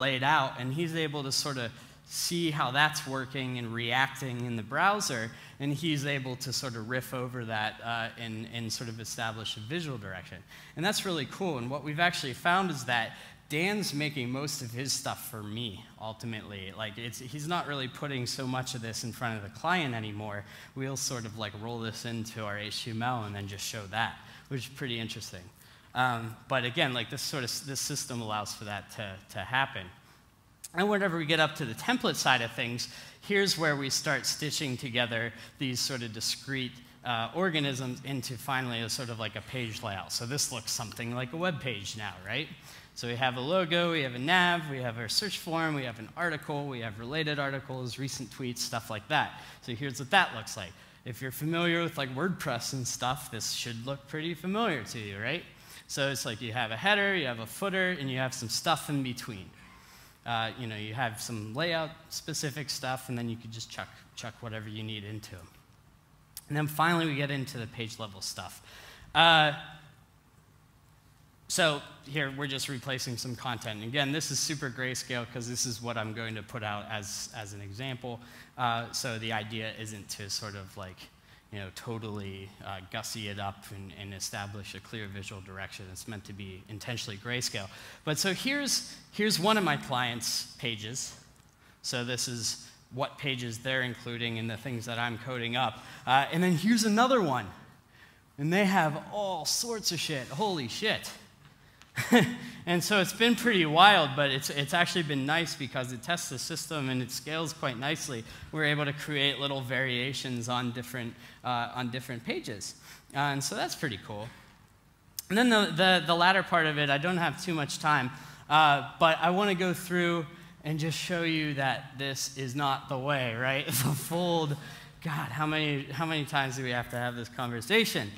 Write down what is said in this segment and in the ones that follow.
laid out, and he's able to sort of see how that's working and reacting in the browser, and he's able to sort of riff over that and sort of establish a visual direction. And that's really cool, and what we've actually found is that Dan's making most of his stuff for me, ultimately. Like, he's not really putting so much of this in front of the client anymore. We'll sort of like roll this into our HTML and then just show that, which is pretty interesting. But again, like this system allows for that to happen. And whenever we get up to the template side of things, here's where we start stitching together these sort of discrete organisms into finally a sort of like a page layout. So this looks something like a web page now, right? So we have a logo, we have a nav, we have our search form, we have an article, we have related articles, recent tweets, stuff like that. So here's what that looks like. If you're familiar with like WordPress and stuff, this should look pretty familiar to you, right? So it's like you have a header, you have a footer, and you have some stuff in between. You know, you have some layout-specific stuff, and then you can just chuck whatever you need into them. And then finally, we get into the page-level stuff. So here, we're just replacing some content. And again, this is super grayscale because this is what I'm going to put out as an example. So the idea isn't to sort of like, you know, totally gussy it up and establish a clear visual direction. It's meant to be intentionally grayscale. But so here's one of my clients' pages. So this is what pages they're including and the things that I'm coding up. And then here's another one. And they have all sorts of shit. Holy shit. And so it's been pretty wild, but it's actually been nice because it tests the system and it scales quite nicely. We're able to create little variations on different pages. And so that's pretty cool. And then the latter part of it, I don't have too much time, but I want to go through and just show you that this is not the way, right? The fold, God, how many times do we have to have this conversation?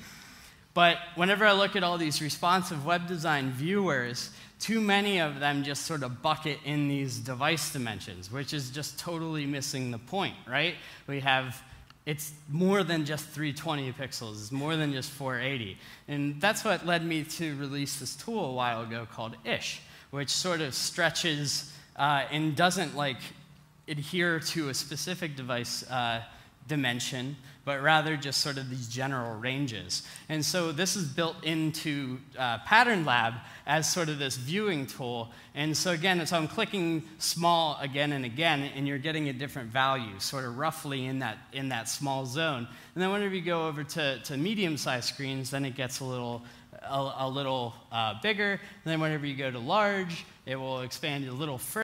But whenever I look at all these responsive web design viewers, too many of them just sort of bucket in these device dimensions, which is just totally missing the point, right? It's more than just 320 pixels. It's more than just 480. And that's what led me to release this tool a while ago called Ish, which sort of stretches and doesn't like adhere to a specific device dimension, but rather just sort of these general ranges. And so this is built into Pattern Lab as sort of this viewing tool. And so again, so I'm clicking small again and again, and you're getting a different value, sort of roughly in that small zone. And then whenever you go over to medium-sized screens, then it gets a little bigger. And then whenever you go to large, it will expand a little further.